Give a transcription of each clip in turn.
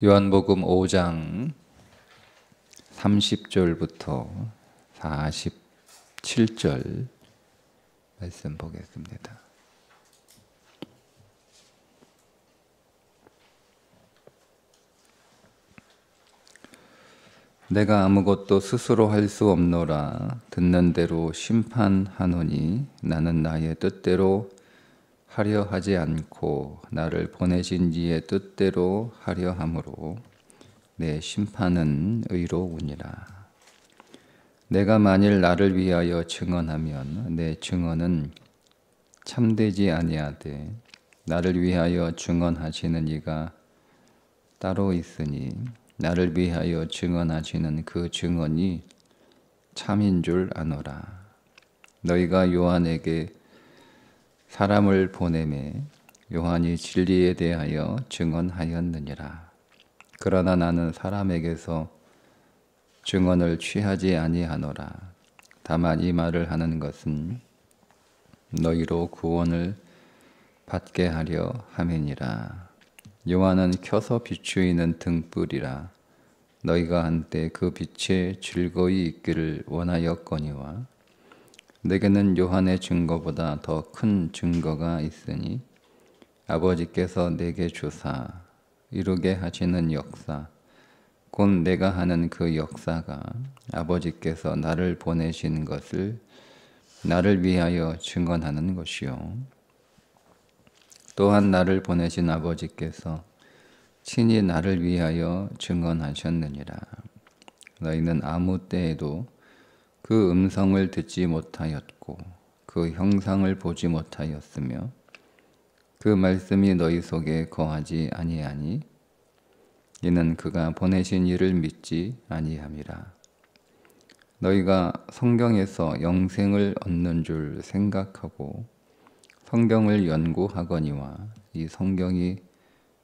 요한복음 5장 30절부터 47절 말씀 보겠습니다. 내가 아무것도 스스로 할 수 없노라. 듣는 대로 심판하노니 나는 나의 뜻대로 하려 하지 않고 나를 보내신 이의 뜻대로 하려 함으로 내 심판은 의로우니라. 내가 만일 나를 위하여 증언하면 내 증언은 참되지 아니하되 나를 위하여 증언하시는 이가 따로 있으니 나를 위하여 증언하시는 그 증언이 참인 줄 아노라. 너희가 요한에게 사람을 보내매 요한이 진리에 대하여 증언하였느니라. 그러나 나는 사람에게서 증언을 취하지 아니하노라. 다만 이 말을 하는 것은 너희로 구원을 받게 하려 함이니라. 요한은 켜서 비추이는 등불이라. 너희가 한때 그 빛에 즐거이 있기를 원하였거니와 내게는 요한의 증거보다 더 큰 증거가 있으니 아버지께서 내게 주사 이루게 하시는 역사 곧 내가 하는 그 역사가 아버지께서 나를 보내신 것을 나를 위하여 증언하는 것이요 또한 나를 보내신 아버지께서 친히 나를 위하여 증언하셨느니라. 너희는 아무 때에도 그 음성을 듣지 못하였고 그 형상을 보지 못하였으며 그 말씀이 너희 속에 거하지 아니하니 이는 그가 보내신 이를 믿지 아니함이라. 너희가 성경에서 영생을 얻는 줄 생각하고 성경을 연구하거니와 이 성경이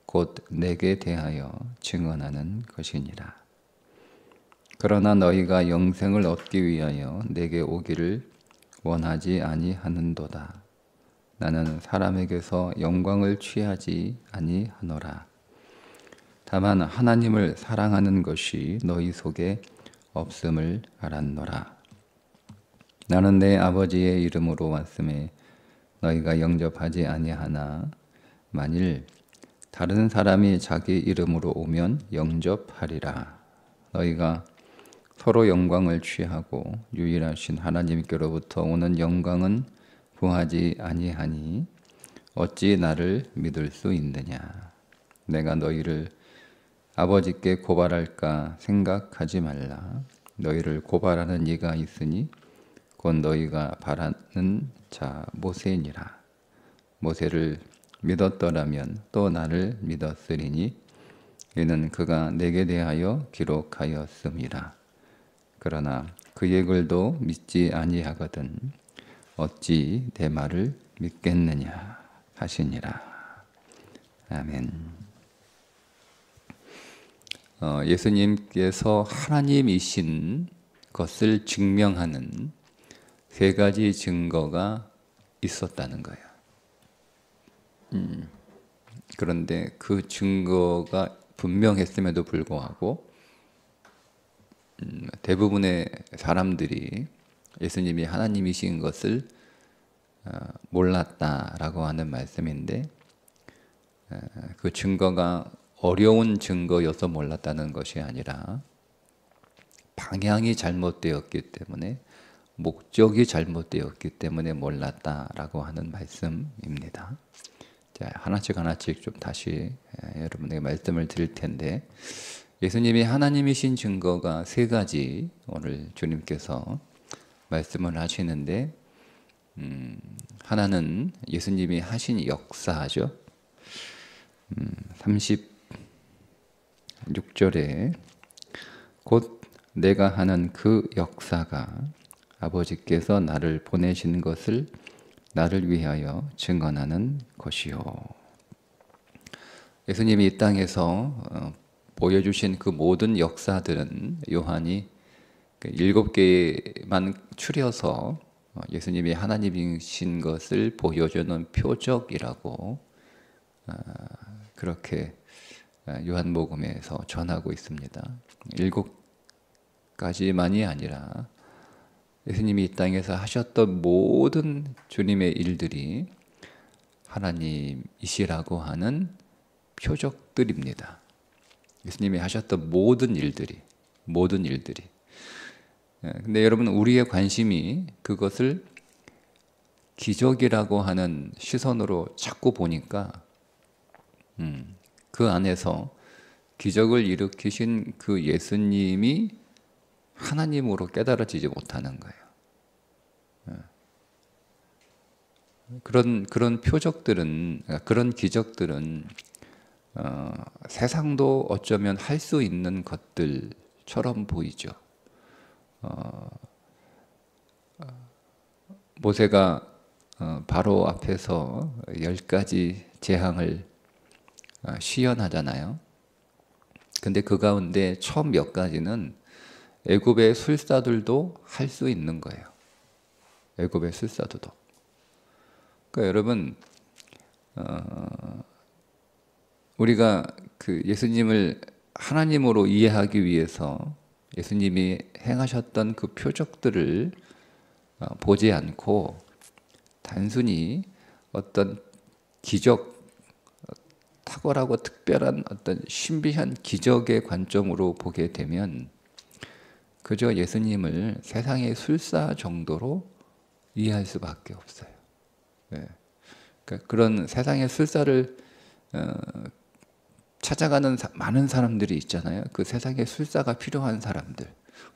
곧 내게 대하여 증언하는 것이니라. 그러나 너희가 영생을 얻기 위하여 내게 오기를 원하지 아니하는도다. 나는 사람에게서 영광을 취하지 아니하노라. 다만 하나님을 사랑하는 것이 너희 속에 없음을 알았노라. 나는 내 아버지의 이름으로 왔음에 너희가 영접하지 아니하나 만일 다른 사람이 자기 이름으로 오면 영접하리라. 너희가 서로 영광을 취하고 유일하신 하나님께로부터 오는 영광은 구하지 아니하니 어찌 나를 믿을 수 있느냐. 내가 너희를 아버지께 고발할까 생각하지 말라. 너희를 고발하는 이가 있으니 곧 너희가 바라는 자 모세니라. 모세를 믿었더라면 또 나를 믿었으리니 이는 그가 내게 대하여 기록하였음이라. 그러나 그의 글도 믿지 아니하거든 어찌 내 말을 믿겠느냐 하시니라. 아멘. 예수님께서 하나님이신 것을 증명하는 세 가지 증거가 있었다는 거예요. 그런데 그 증거가 분명했음에도 불구하고 대부분의 사람들이 예수님이 하나님이신 것을 몰랐다라고 하는 말씀인데 그 증거가 어려운 증거여서 몰랐다는 것이 아니라 방향이 잘못되었기 때문에 목적이 잘못되었기 때문에 몰랐다라고 하는 말씀입니다. 자, 하나씩 좀 다시 여러분에게 말씀을 드릴 텐데 예수님이 하나님이신 증거가 세 가지 오늘 주님께서 말씀을 하시는데 하나는 예수님이 하신 역사죠. 36절에 곧 내가 하는 그 역사가 아버지께서 나를 보내신 것을 나를 위하여 증언하는 것이요. 예수님이 이 땅에서 보여주신 그 모든 역사들은 요한이 7개만 추려서 예수님이 하나님이신 것을 보여주는 표적이라고 그렇게 요한복음에서 전하고 있습니다. 7가지만이 아니라 예수님이 이 땅에서 하셨던 모든 주님의 일들이 하나님이시라고 하는 표적들입니다. 예수님이 하셨던 모든 일들이. 근데 여러분, 우리의 관심이 그것을 기적이라고 하는 시선으로 자꾸 보니까 그 안에서 기적을 일으키신 그 예수님이 하나님으로 깨달아지지 못하는 거예요. 그런 표적들은, 그런 기적들은 세상도 어쩌면 할 수 있는 것들처럼 보이죠. 모세가 바로 앞에서 10가지 재앙을 시연하잖아요. 근데 그 가운데 처음 몇 가지는 애굽의 술사들도 할 수 있는 거예요. 애굽의 술사들도. 그러니까 여러분, 우리가 그 예수님을 하나님으로 이해하기 위해서 예수님이 행하셨던 그 표적들을 보지 않고 단순히 어떤 기적, 탁월하고 특별한 어떤 신비한 기적의 관점으로 보게 되면 그저 예수님을 세상의 술사 정도로 이해할 수밖에 없어요. 그러니까 그런 세상의 술사를 찾아가는 많은 사람들이 있잖아요. 그 세상의 술사가 필요한 사람들.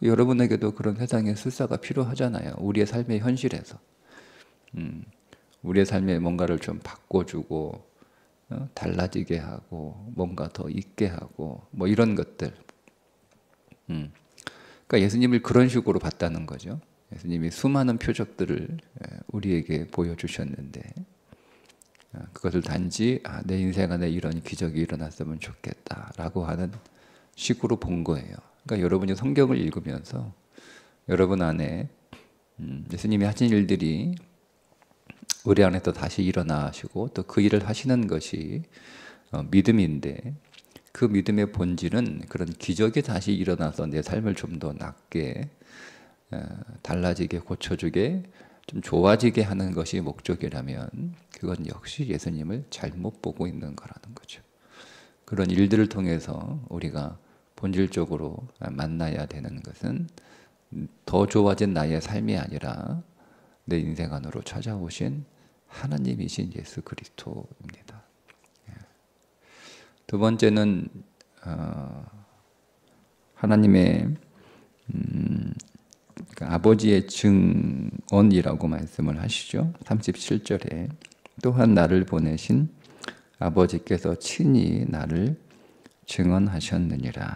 여러분에게도 그런 세상의 술사가 필요하잖아요. 우리의 삶의 현실에서. 우리의 삶에 뭔가를 좀 바꿔주고 달라지게 하고 뭔가 더 있게 하고 뭐 이런 것들. 그러니까 예수님을 그런 식으로 봤다는 거죠. 예수님이 수많은 표적들을 우리에게 보여주셨는데 그것을 단지 내 인생 안에 이런 기적이 일어났으면 좋겠다라고 하는 식으로 본 거예요. 그러니까 여러분이 성경을 읽으면서 여러분 안에 예수님이 하신 일들이 우리 안에서 다시 일어나시고 또 그 일을 하시는 것이 믿음인데 그 믿음의 본질은 그런 기적이 다시 일어나서 내 삶을 좀 더 낫게 달라지게 고쳐주게 좀 좋아지게 하는 것이 목적이라면 그건 역시 예수님을 잘못 보고 있는 거라는 거죠. 그런 일들을 통해서 우리가 본질적으로 만나야 되는 것은 더 좋아진 나의 삶이 아니라 내 인생 안으로 찾아오신 하나님이신 예수 그리스도입니다. 두 번째는 하나님의 아버지의 증언이라고 말씀을 하시죠. 37절에 또한 나를 보내신 아버지께서 친히 나를 증언하셨느니라.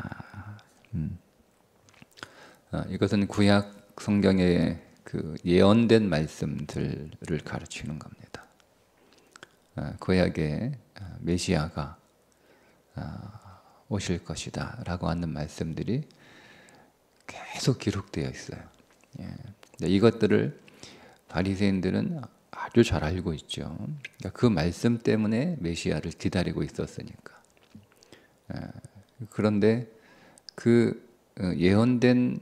이것은 구약 성경의 그 예언된 말씀들을 가르치는 겁니다. 구약에 메시아가 오실 것이다 라고 하는 말씀들이 계속 기록되어 있어요. 이것들을 바리새인들은 아주 잘 알고 있죠. 그러니까 그 말씀 때문에 메시아를 기다리고 있었으니까. 그런데 그 예언된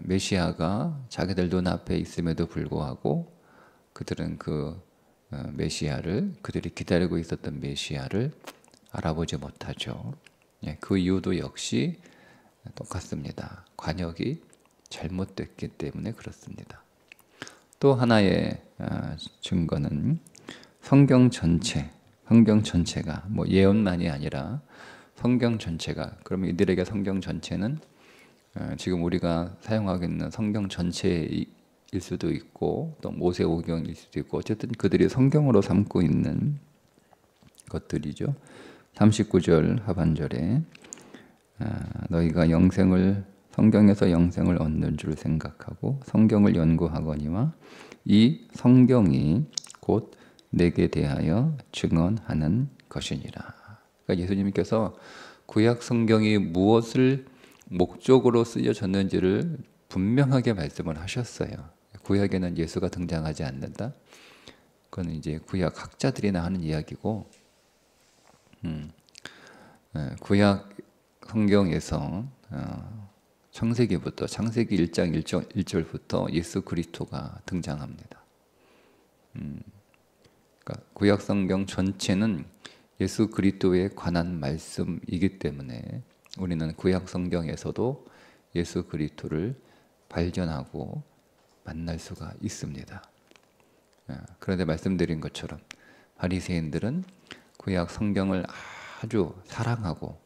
메시아가 자기들 눈앞에 있음에도 불구하고 그들은 그 메시아를, 그들이 기다리고 있었던 메시아를 알아보지 못하죠. 그 이유도 역시 똑같습니다. 관역이 잘못됐기 때문에 그렇습니다. 또 하나의 증거는 성경 전체가 뭐 예언만이 아니라 성경 전체가, 그러면 이들에게 성경 전체는 지금 우리가 사용하고 있는 성경 전체일 수도 있고 또 모세오경일 수도 있고 어쨌든 그들이 성경으로 삼고 있는 것들이죠. 39절 하반절에 너희가 성경에서 영생을 얻는 줄 생각하고 성경을 연구하거니와 이 성경이 곧 내게 대하여 증언하는 것이니라. 그러니까 예수님께서 구약 성경이 무엇을 목적으로 쓰여졌는지를 분명하게 말씀을 하셨어요. 구약에는 예수가 등장하지 않는다. 그건 이제 구약 학자들이나 하는 이야기고, 구약 성경에서 창세기부터 창세기 1장 1절부터 예수 그리스도가 등장합니다. 그러니까 구약 성경 전체는 예수 그리스도에 관한 말씀이기 때문에 우리는 구약 성경에서도 예수 그리스도를 발견하고 만날 수가 있습니다. 그런데 말씀드린 것처럼 바리새인들은 구약 성경을 아주 사랑하고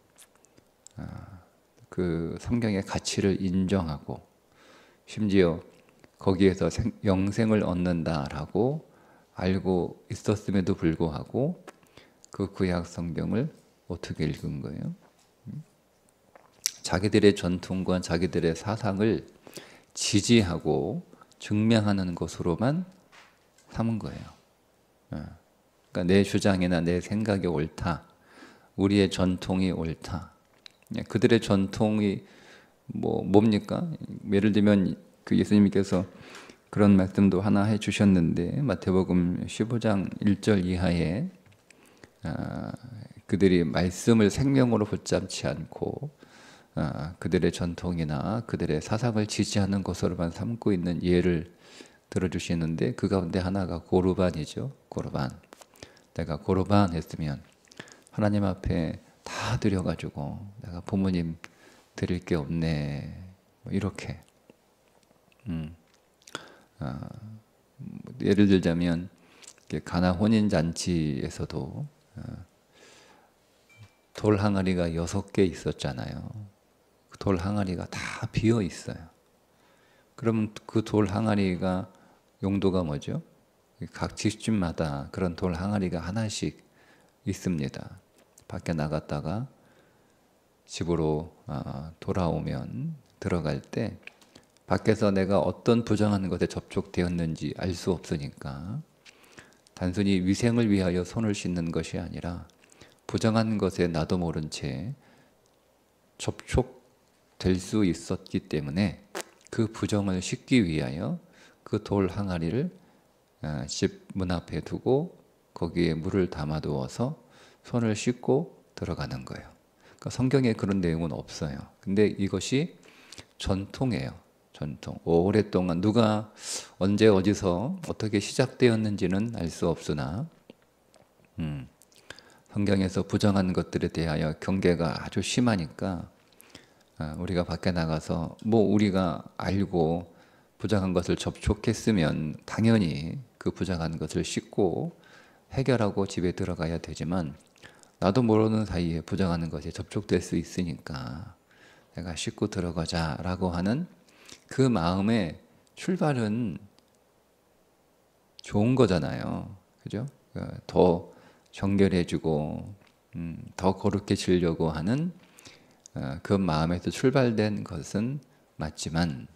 그 성경의 가치를 인정하고 심지어 거기에서 영생을 얻는다라고 알고 있었음에도 불구하고 그 구약 성경을 어떻게 읽은 거예요? 자기들의 전통과 자기들의 사상을 지지하고 증명하는 것으로만 삼은 거예요. 그러니까 내 주장이나 내 생각이 옳다, 우리의 전통이 옳다. 그들의 전통이 뭡니까? 예를 들면 그 예수님께서 그런 말씀도 하나 해주셨는데 마태복음 15장 1절 이하에 그들이 말씀을 생명으로 붙잡지 않고 그들의 전통이나 그들의 사상을 지지하는 것으로만 삼고 있는 예를 들어주시는데 그 가운데 하나가 고르반이죠. 고르반. 내가 고르반 했으면 하나님 앞에 다 드려가지고 내가 부모님 드릴 게 없네 이렇게 예를 들자면 가나 혼인잔치에서도 돌 항아리가 6개 있었잖아요. 돌 항아리가 다 비어 있어요. 그러면 그 돌 항아리가 용도가 뭐죠? 각 집집마다 그런 돌 항아리가 하나씩 있습니다. 밖에 나갔다가 집으로 돌아오면 들어갈 때 밖에서 내가 어떤 부정한 것에 접촉되었는지 알 수 없으니까 단순히 위생을 위하여 손을 씻는 것이 아니라 부정한 것에 나도 모른 채 접촉될 수 있었기 때문에 그 부정을 씻기 위하여 그 돌 항아리를 집 문 앞에 두고 거기에 물을 담아두어서 손을 씻고 들어가는 거예요. 그러니까 성경에 그런 내용은 없어요. 근데 이것이 전통이에요. 전통. 오랫동안 누가 언제 어디서 어떻게 시작되었는지는 알 수 없으나 성경에서 부정한 것들에 대하여 경계가 아주 심하니까 우리가 밖에 나가서 우리가 알고 부정한 것을 접촉했으면 당연히 그 부정한 것을 씻고 해결하고 집에 들어가야 되지만 나도 모르는 사이에 부정하는 것에 접촉될 수 있으니까 내가 씻고 들어가자라고 하는 그 마음의 출발은 좋은 거잖아요. 그죠? 더 정결해지고 더 거룩해지려고 하는 그 마음에서 출발된 것은 맞지만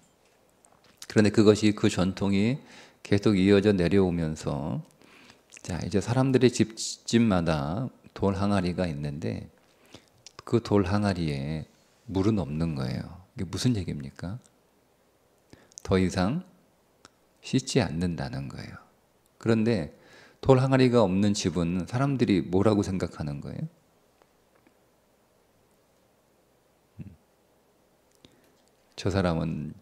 그런데 그것이 그 전통이 계속 이어져 내려오면서 자 이제 사람들의 집마다 돌 항아리가 있는데 그 돌 항아리에 물은 없는 거예요. 이게 무슨 얘기입니까? 더 이상 씻지 않는다는 거예요. 그런데 돌 항아리가 없는 집은 사람들이 뭐라고 생각하는 거예요? 저 사람은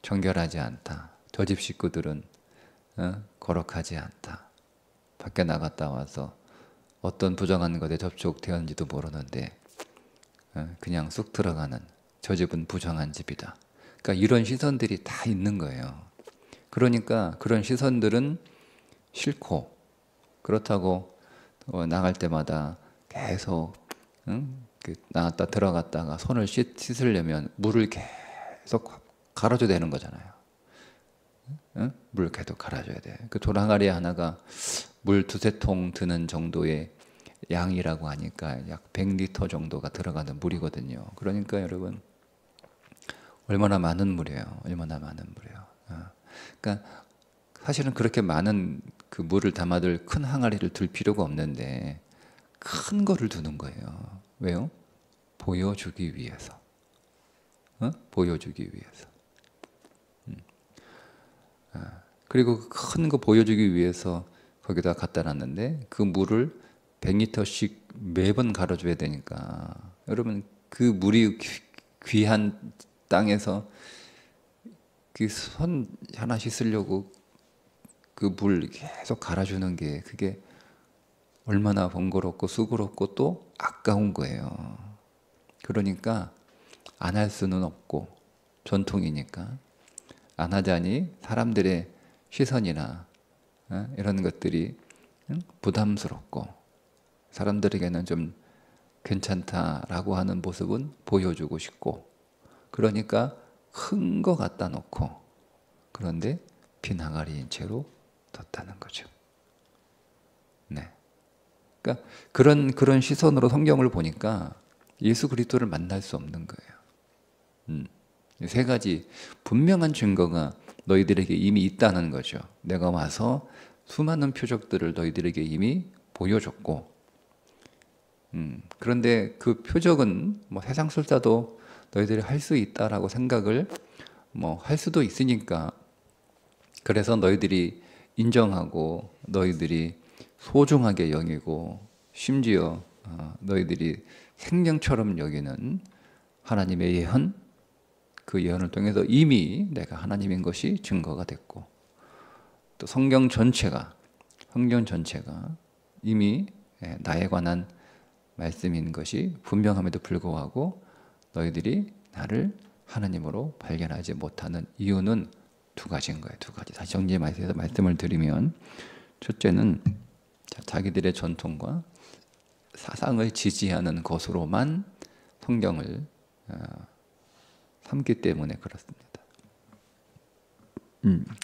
정결하지 않다. 저 집 식구들은 거룩하지 않다. 밖에 나갔다 와서 어떤 부정한 것에 접촉되었는지도 모르는데 그냥 쑥 들어가는 저 집은 부정한 집이다. 그러니까 이런 시선들이 다 있는 거예요. 그러니까 그런 시선들은 싫고 그렇다고 나갈 때마다 계속 나갔다 들어갔다가 손을 씻으려면 물을 계속 갈아줘야 되는 거잖아요. 물을 계속 갈아줘야 돼. 그 돌 항아리 하나가 물 2~3통 드는 정도의 양이라고 하니까 약 100리터 정도가 들어가는 물이거든요. 그러니까 여러분 얼마나 많은 물이에요. 얼마나 많은 물이에요. 그러니까 사실은 그렇게 많은 그 물을 담아둘 큰 항아리를 둘 필요가 없는데 큰 거를 두는 거예요. 왜요? 보여주기 위해서. 보여주기 위해서. 그리고 큰 거 보여주기 위해서 거기다 갖다 놨는데 그 물을 100리터씩 매번 갈아줘야 되니까 여러분 그 물이 귀한 땅에서 그 손 하나 씻으려고 그 물 계속 갈아주는 게 그게 얼마나 번거롭고 수고롭고 또 아까운 거예요. 그러니까 안 할 수는 없고 전통이니까 안 하자니 사람들의 시선이나 이런 것들이 부담스럽고 사람들에게는 좀 괜찮다라고 하는 모습은 보여주고 싶고 그러니까 큰 거 갖다 놓고 그런데 빈 항아리인 채로 뒀다는 거죠. 네. 그러니까 그런 시선으로 성경을 보니까 예수 그리스도를 만날 수 없는 거예요. 세 가지 분명한 증거가 너희들에게 이미 있다는 거죠. 내가 와서 수많은 표적들을 너희들에게 이미 보여줬고, 그런데 그 표적은 뭐 세상 술사도 너희들이 할 수 있다라고 생각을 뭐 할 수도 있으니까 그래서 너희들이 인정하고 너희들이 소중하게 여기고 심지어 너희들이 생명처럼 여기는 하나님의 예언, 그 예언을 통해서 이미 내가 하나님인 것이 증거가 됐고 또 성경 전체가 이미 나에 관한 말씀인 것이 분명함에도 불구하고 너희들이 나를 하나님으로 발견하지 못하는 이유는 두 가지인 거예요. 두 가지. 다시 정리해서 말씀을 드리면 첫째는 자기들의 전통과 사상을 지지하는 것으로만 성경을 삼기 때문에 그렇습니다.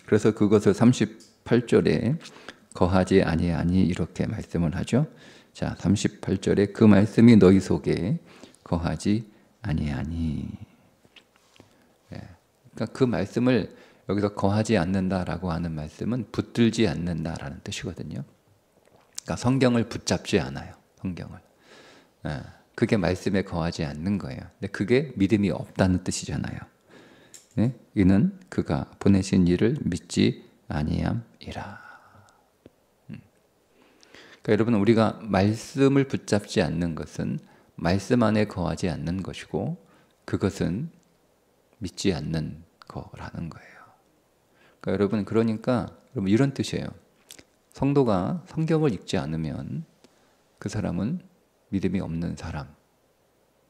그래서 그것을 38절에 거하지 아니하니 이렇게 말씀을 하죠. 자, 38절에 그 말씀이 너희 속에 거하지 아니하니. 그러니까 그 말씀을 여기서 거하지 않는다라고 하는 말씀은 붙들지 않는다라는 뜻이거든요. 그러니까 성경을 붙잡지 않아요. 성경을. 그게 말씀에 거하지 않는 거예요. 근데 그게 믿음이 없다는 뜻이잖아요. 네? 이는 그가 보내신 이를 믿지 아니함이라. 그러니까 여러분 우리가 말씀을 붙잡지 않는 것은 말씀 안에 거하지 않는 것이고 그것은 믿지 않는 거라는 거예요. 그러니까 여러분 여러분 이런 뜻이에요. 성도가 성경을 읽지 않으면 그 사람은 믿음이 없는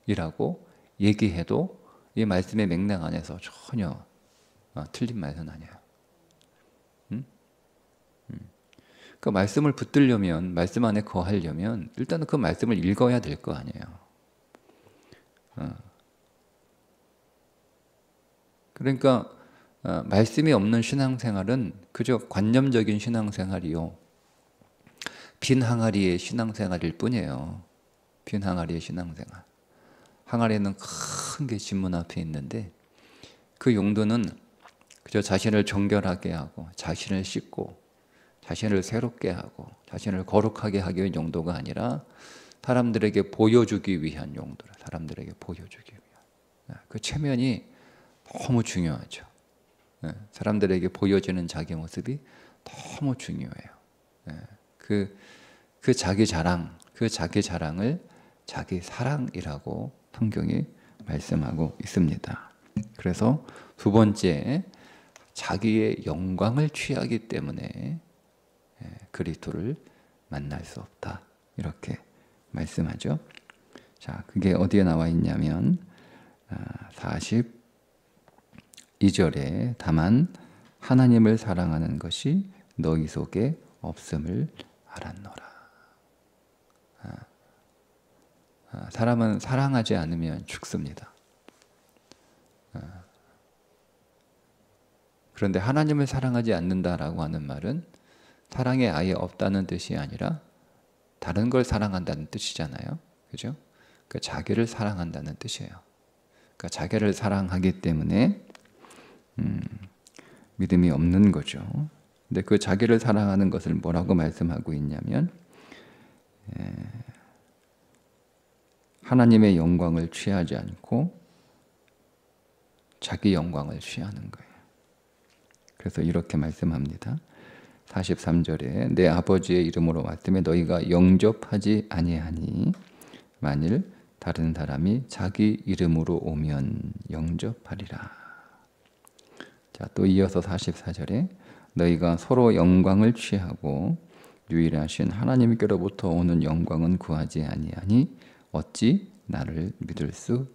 사람이라고 얘기해도 이 말씀의 맥락 안에서 전혀 틀린 말은 아니에요. 그러니까 말씀을 붙들려면 말씀 안에 거하려면 일단은 그 말씀을 읽어야 될 거 아니에요. 그러니까 말씀이 없는 신앙생활은 그저 관념적인 신앙생활이요. 빈 항아리의 신앙생활일 뿐이에요. 빈 항아리의 신앙생활. 항아리에는 큰 게 진문 앞에 있는데 그 용도는 그저 자신을 정결하게 하고 자신을 씻고 자신을 새롭게 하고 자신을 거룩하게 하기 위한 용도가 아니라 사람들에게 보여주기 위한 용도라. 사람들에게 보여주기 위한. 그 체면이 너무 중요하죠. 사람들에게 보여지는 자기 모습이 너무 중요해요. 그 자기 자랑을 자기 사랑이라고 성경이 말씀하고 있습니다. 그래서 두 번째, 자기의 영광을 취하기 때문에 그리스도를 만날 수 없다. 이렇게 말씀하죠. 자, 그게 어디에 나와 있냐면 42절에 다만 하나님을 사랑하는 것이 너희 속에 없음을 알았노라. 사람은 사랑하지 않으면 죽습니다. 그런데 하나님을 사랑하지 않는다라고 하는 말은 사랑이 아예 없다는 뜻이 아니라 다른 걸 사랑한다는 뜻이잖아요. 그죠? 그러니까 자기를 사랑한다는 뜻이에요. 그러니까 자기를 사랑하기 때문에 믿음이 없는 거죠. 근데 그 자기를 사랑하는 것을 뭐라고 말씀하고 있냐면 하나님의 영광을 취하지 않고 자기 영광을 취하는 거예요. 그래서 이렇게 말씀합니다. 43절에 내 아버지의 이름으로 왔음에 너희가 영접하지 아니하니 만일 다른 사람이 자기 이름으로 오면 영접하리라. 자, 또 이어서 44절에 너희가 서로 영광을 취하고 유일하신 하나님께로부터 오는 영광은 구하지 아니하니 어찌 나를 믿을 수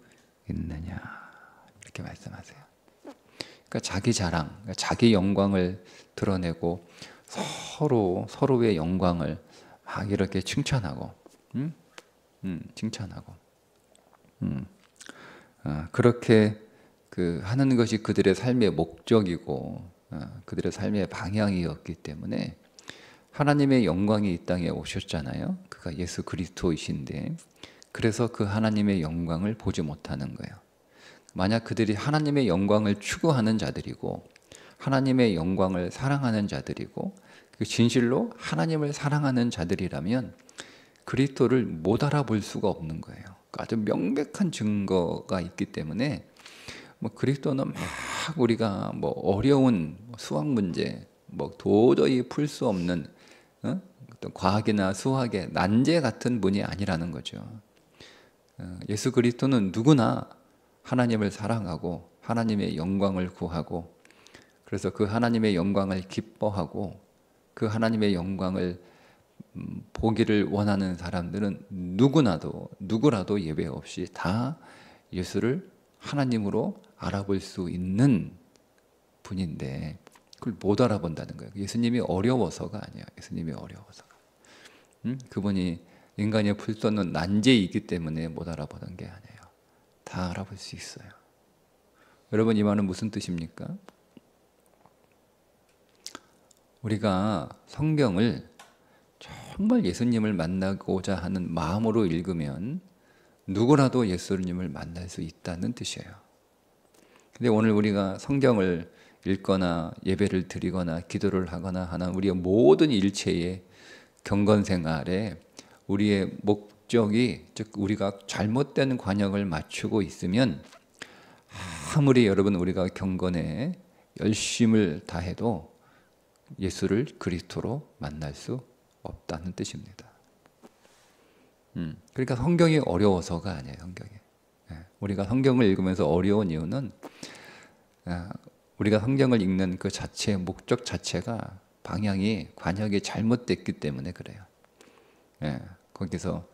있느냐. 이렇게 말씀하세요. 그러니까 자기 자랑, 자기 영광을 드러내고 서로의 영광을 막 이렇게 칭찬하고, 칭찬하고, 그렇게 하는 것이 그들의 삶의 목적이고 그들의 삶의 방향이었기 때문에 하나님의 영광이 이 땅에 오셨잖아요. 그가 예수 그리스도이신데 그래서 그 하나님의 영광을 보지 못하는 거예요. 만약 그들이 하나님의 영광을 추구하는 자들이고 하나님의 영광을 사랑하는 자들이고 그 진실로 하나님을 사랑하는 자들이라면 그리스도를 못 알아볼 수가 없는 거예요. 아주 명백한 증거가 있기 때문에 그리스도는 막 우리가 어려운 수학 문제, 도저히 풀 수 없는 어떤 과학이나 수학의 난제 같은 분이 아니라는 거죠. 예수 그리스도는 누구나 하나님을 사랑하고 하나님의 영광을 구하고 그래서 그 하나님의 영광을 기뻐하고 그 하나님의 영광을 보기를 원하는 사람들은 누구라도 예외 없이 다 예수를 하나님으로 알아볼 수 있는 분인데 그걸 못 알아본다는 거예요. 예수님이 어려워서가 아니에요. 예수님이 어려워서가. 그분이 인간이 풀 수 없는 난제이기 때문에 못 알아보는 게 아니에요. 다 알아볼 수 있어요. 여러분, 이 말은 무슨 뜻입니까? 우리가 성경을 정말 예수님을 만나고자 하는 마음으로 읽으면 누구라도 예수님을 만날 수 있다는 뜻이에요. 근데 오늘 우리가 성경을 읽거나 예배를 드리거나 기도를 하거나 하는 우리의 모든 일체의 경건 생활에 우리의 목적이, 즉 우리가 잘못된 관역을 맞추고 있으면 아무리 여러분 우리가 경건에 열심을 다해도 예수를 그리스도로 만날 수 없다는 뜻입니다. 그러니까 성경이 어려워서가 아니에요. 성경이. 우리가 성경을 읽으면서 어려운 이유는 우리가 성경을 읽는 그 자체의 목적 자체가 방향이 관역이 잘못됐기 때문에 그래요. 거기서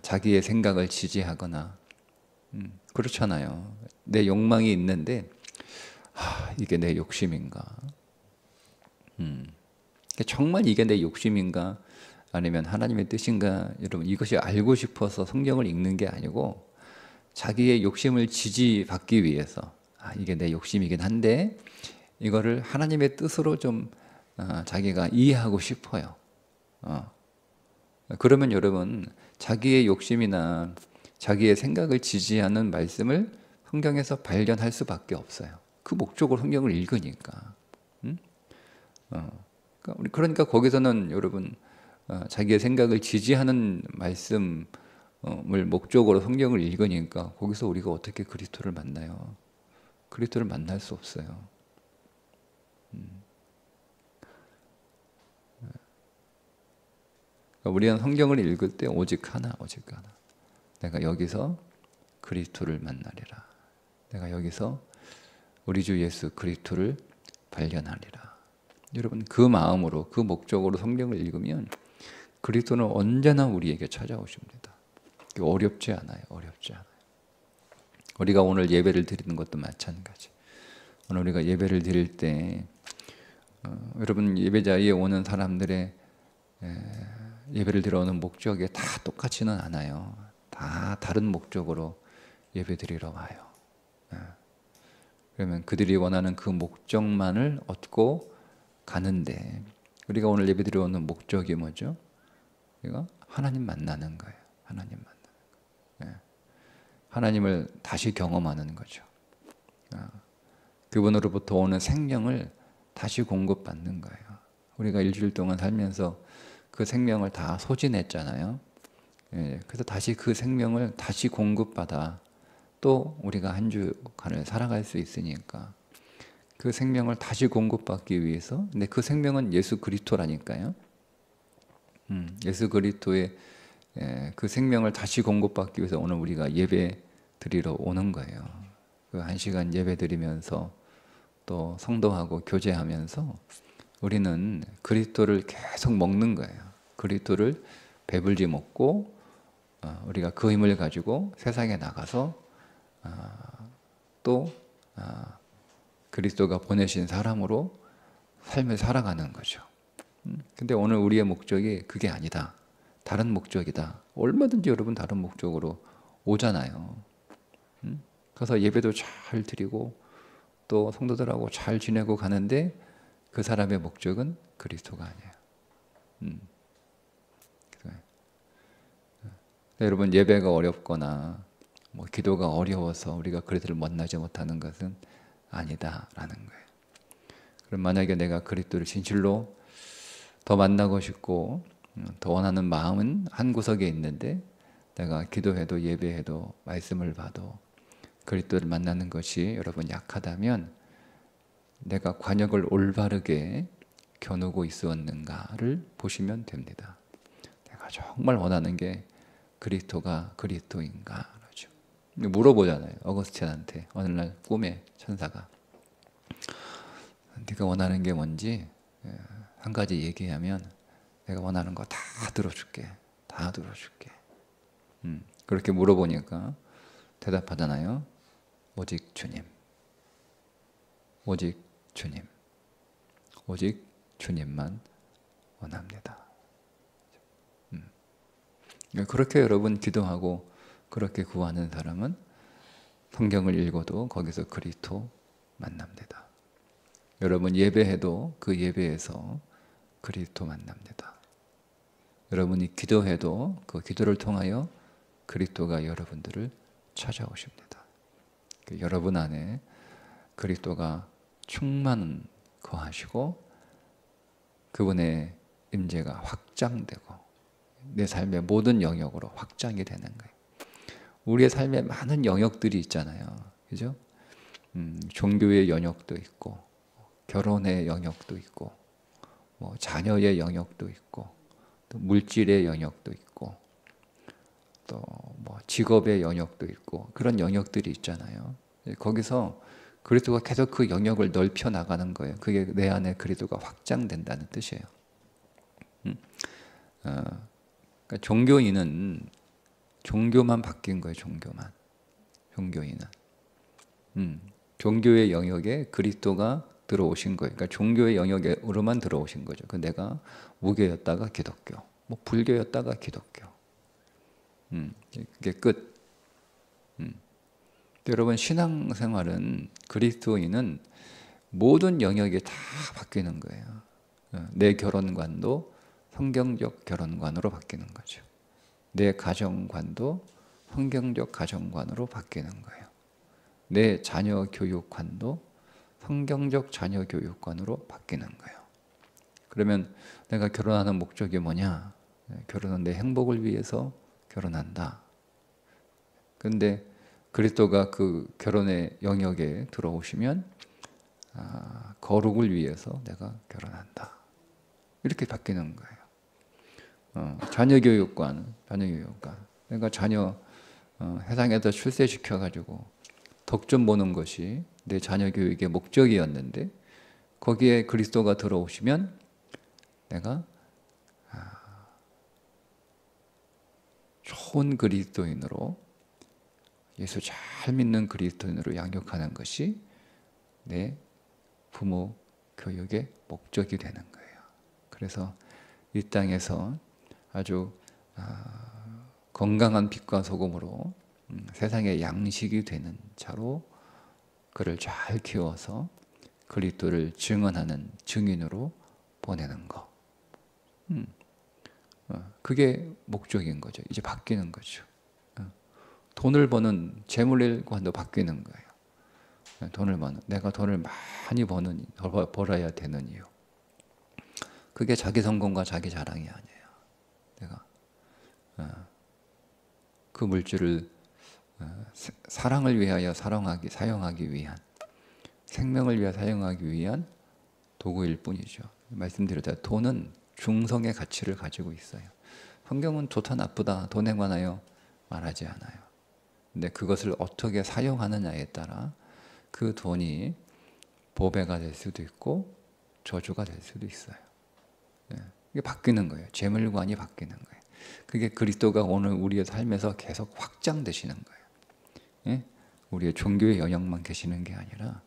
자기의 생각을 지지하거나 그렇잖아요. 내 욕망이 있는데 이게 내 욕심인가? 정말 이게 내 욕심인가? 아니면 하나님의 뜻인가? 여러분, 이것이 알고 싶어서 성경을 읽는 게 아니고 자기의 욕심을 지지받기 위해서 이게 내 욕심이긴 한데 이거를 하나님의 뜻으로 좀 자기가 이해하고 싶어요. 그러면 여러분, 자기의 욕심이나 자기의 생각을 지지하는 말씀을 성경에서 발견할 수밖에 없어요. 그 목적으로 성경을 읽으니까. 그러니까 거기서는 여러분 자기의 생각을 지지하는 말씀을 목적으로 성경을 읽으니까 거기서 우리가 어떻게 그리스도를 만나요? 그리스도를 만날 수 없어요. 우리는 성경을 읽을 때 오직 하나. 내가 여기서 그리스도를 만나리라. 내가 여기서 우리 주 예수 그리스도를 발견하리라. 여러분, 그 마음으로, 그 목적으로 성경을 읽으면 그리스도는 언제나 우리에게 찾아오십니다. 어렵지 않아요. 우리가 오늘 예배를 드리는 것도 마찬가지. 오늘 우리가 예배를 드릴 때 여러분, 예배자리에 오는 사람들의 예배를 드려오는 목적이 다 똑같지는 않아요. 다 다른 목적으로 예배 드리러 와요. 그러면 그들이 원하는 그 목적만을 얻고 가는데 우리가 오늘 예배 드려오는 목적이 뭐죠? 우리가 하나님 만나는 거예요. 하나님을 다시 경험하는 거죠. 그분으로부터 오는 생명을 다시 공급받는 거예요. 우리가 일주일 동안 살면서 그 생명을 다 소진했잖아요. 그래서 다시 그 생명을 다시 공급받아 또 우리가 한 주간을 살아갈 수 있으니까 그 생명을 다시 공급받기 위해서, 근데 그 생명은 예수 그리스도라니까요. 예수 그리스도의 그 생명을 다시 공급받기 위해서 오늘 우리가 예배 드리러 오는 거예요. 그 1시간 예배 드리면서 또 성도하고 교제하면서 우리는 그리스도를 계속 먹는 거예요. 그리스도를 배불리 먹고 우리가 그 힘을 가지고 세상에 나가서 또 그리스도가 보내신 사람으로 삶을 살아가는 거죠. 근데 오늘 우리의 목적이 그게 아니다. 다른 목적이다. 얼마든지 여러분 다른 목적으로 오잖아요. 그래서 예배도 잘 드리고 또 성도들하고 잘 지내고 가는데 그 사람의 목적은 그리스도가 아니에요. 여러분 예배가 어렵거나 뭐 기도가 어려워서 우리가 그리스도를 만나지 못하는 것은 아니다라는 거예요. 그럼 만약에 내가 그리스도를 진실로 더 만나고 싶고 더 원하는 마음은 한 구석에 있는데 내가 기도해도 예배해도 말씀을 봐도 그리스도를 만나는 것이 여러분 약하다면 내가 관역을 올바르게 겨누고 있었는가를 보시면 됩니다. 내가 정말 원하는 게 그리스도가 그리스도인가 그러죠. 물어보잖아요. 어거스틴한테 어느 날 꿈에 천사가 네가 원하는 게 뭔지 한 가지 얘기하면 내가 원하는 거 다 들어줄게. 다 들어줄게. 그렇게 물어보니까 대답하잖아요. 오직 주님. 오직 주님. 오직 주님만 원합니다. 그렇게 여러분 기도하고 그렇게 구하는 사람은 성경을 읽어도 거기서 그리스도 만납니다. 여러분 예배해도 그 예배에서 그리스도 만납니다. 여러분이 기도해도 그 기도를 통하여 그리스도가 여러분들을 찾아오십니다. 여러분 안에 그리스도가 충만 거하시고 그분의 임재가 확장되고 내 삶의 모든 영역으로 확장이 되는 거예요. 우리의 삶에 많은 영역들이 있잖아요. 그죠? 종교의 영역도 있고 결혼의 영역도 있고 뭐 자녀의 영역도 있고 또 물질의 영역도 있고 또 뭐 직업의 영역도 있고 그런 영역들이 있잖아요. 거기서 그리스도가 계속 그 영역을 넓혀 나가는 거예요. 그게 내 안에 그리스도가 확장된다는 뜻이에요. 그러니까 종교인은 종교만 바뀐 거예요. 종교인은 종교의 영역에 그리스도가 들어오신 거예요. 그러니까 종교의 영역으로만 들어오신 거죠. 그 내가 무교였다가 기독교, 뭐 불교였다가 기독교. 그게 끝. 여러분 신앙생활은 그리스도인은 모든 영역이 다 바뀌는 거예요. 내 결혼관도 성경적 결혼관으로 바뀌는 거죠. 내 가정관도 성경적 가정관으로 바뀌는 거예요. 내 자녀 교육관도 성경적 자녀 교육관으로 바뀌는 거예요. 그러면 내가 결혼하는 목적이 뭐냐? 결혼은 내 행복을 위해서 결혼한다. 그런데 그리스도가 그 결혼의 영역에 들어오시면 거룩을 위해서 내가 결혼한다. 이렇게 바뀌는 거예요. 자녀 교육관. 내가 자녀 세상에서 출세시켜가지고 덕 좀 보는 것이 내 자녀 교육의 목적이었는데 거기에 그리스도가 들어오시면 내가 좋은 그리스도인으로 예수 잘 믿는 그리스도인으로 양육하는 것이 내 부모 교육의 목적이 되는 거예요. 그래서 이 땅에서 아주 건강한 빛과 소금으로 세상의 양식이 되는 자로 그를 잘 키워서 그리스도를 증언하는 증인으로 보내는 거. 그게 목적인 거죠. 이제 바뀌는 거죠. 돈을 버는 재물관도 바뀌는 거예요. 돈을 버는, 내가 돈을 많이 벌어야 되는 이유. 그게 자기 성공과 자기 자랑이 아니에요. 내가 그 물질을 사랑을 위하여 사용하기 위한, 생명을 위하여 사용하기 위한 도구일 뿐이죠. 말씀드렸다 돈은 중성의 가치를 가지고 있어요. 성경은 좋다 나쁘다 돈 행하나요? 말하지 않아요. 근데 그것을 어떻게 사용하느냐에 따라 그 돈이 보배가 될 수도 있고 저주가 될 수도 있어요. 이게 바뀌는 거예요. 재물관이 바뀌는 거예요. 그게 그리스도가 오늘 우리의 삶에서 계속 확장되시는 거예요. 우리의 종교의 영역만 계시는 게 아니라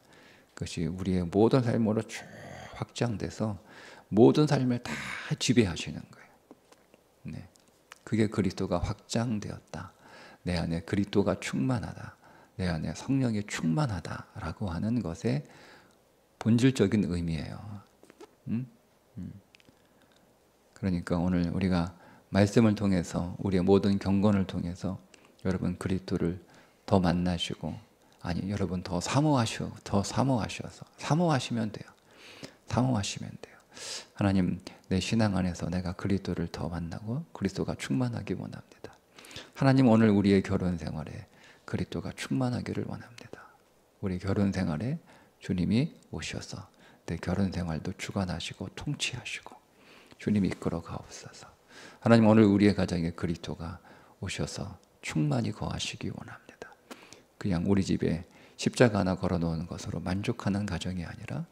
그것이 우리의 모든 삶으로 쭉 확장돼서 모든 삶을 다 지배하시는 거예요. 그게 그리스도가 확장되었다. 내 안에 그리스도가 충만하다. 내 안에 성령이 충만하다라고 하는 것의 본질적인 의미예요. 그러니까 오늘 우리가 말씀을 통해서 우리의 모든 경건을 통해서 여러분 그리스도를 더 만나시고 아니 여러분 더 사모하셔서 사모하시면 돼요. 사모하시면 돼요. 하나님 내 신앙 안에서 내가 그리스도를 더 만나고 그리스도가 충만하기 원합니다. 하나님 오늘 우리의 결혼 생활에 그리스도가 충만하기를 원합니다. 우리 결혼 생활에 주님이 오셔서 내 결혼 생활도 주관하시고 통치하시고 주님이 이끌어 가옵소서. 하나님 오늘 우리의 가정에 그리스도가 오셔서 충만히 거하시기 원합니다. 그냥 우리 집에 십자가 하나 걸어놓은 것으로 만족하는 가정이 아니라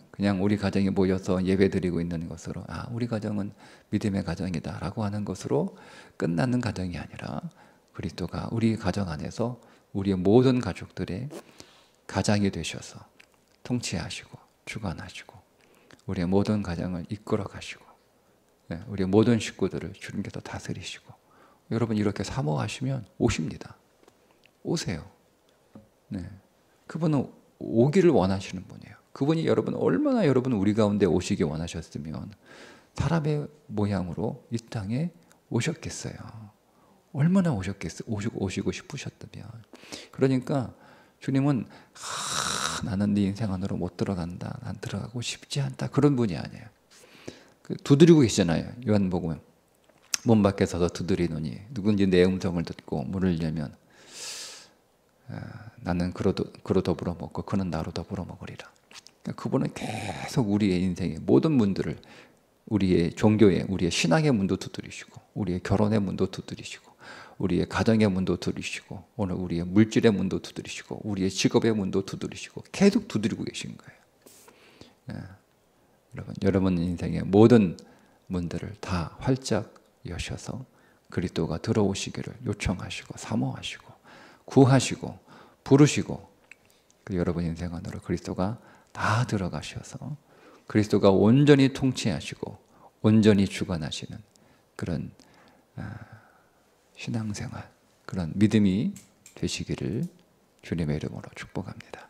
그냥 우리 가정에 모여서 예배드리고 있는 것으로 우리 가정은 믿음의 가정이다 라고 하는 것으로 끝나는 가정이 아니라 그리스도가 우리 가정 안에서 우리의 모든 가족들의 가장이 되셔서 통치하시고 주관하시고 우리의 모든 가정을 이끌어 가시고 우리의 모든 식구들을 주님께서 다스리시고 여러분 이렇게 사모하시면 오십니다. 오세요. 그분은 오기를 원하시는 분이에요. 그분이 여러분 얼마나 여러분 우리 가운데 오시기 원하셨으면 사람의 모양으로 이 땅에 오셨겠어요. 얼마나 오시고 싶으셨다면. 그러니까 주님은 나는 네 인생 안으로 못 들어간다. 난 들어가고 싶지 않다. 그런 분이 아니에요. 두드리고 계시잖아요. 요한복음 문 밖에 서서 두드리노니 누군지 내 음성을 듣고 문을 열면 나는 그로 더불어 먹고 그는 나로 더불어 먹으리라. 그분은 계속 우리의 인생의 모든 문들을 우리의 종교의 우리의 신앙의 문도 두드리시고 우리의 결혼의 문도 두드리시고 우리의 가정의 문도 두드리시고 오늘 우리의 물질의 문도 두드리시고 우리의 직업의 문도 두드리시고 계속 두드리고 계신 거예요. 여러분 인생의 모든 문들을 다 활짝 여셔서 그리스도가 들어오시기를 요청하시고 사모하시고 구하시고 부르시고 여러분 인생 안으로 그리스도가 다 들어가셔서 그리스도가 온전히 통치하시고 온전히 주관하시는 그런 신앙생활, 그런 믿음이 되시기를 주님의 이름으로 축복합니다.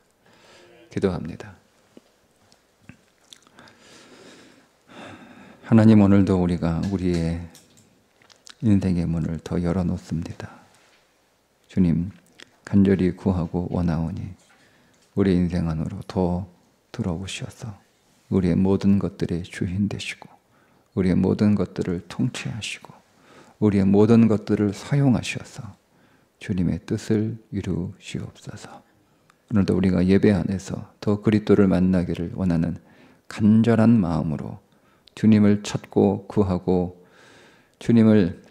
기도합니다. 하나님 오늘도 우리가 우리의 인생의 문을 더 열어놓습니다. 주님 간절히 구하고 원하오니 우리 인생 안으로 더 들어오셔서 우리의 모든 것들의 주인 되시고 우리의 모든 것들을 통치하시고 우리의 모든 것들을 사용하셔서 주님의 뜻을 이루시옵소서. 오늘도 우리가 예배 안에서 더 그리스도를 만나기를 원하는 간절한 마음으로 주님을 찾고 구하고 주님을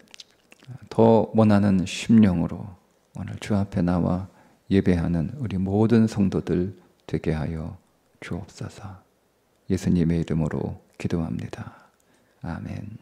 더 원하는 심령으로 오늘 주 앞에 나와 예배하는 우리 모든 성도들 되게 하여 주옵소서. 예수님의 이름으로 기도합니다. 아멘.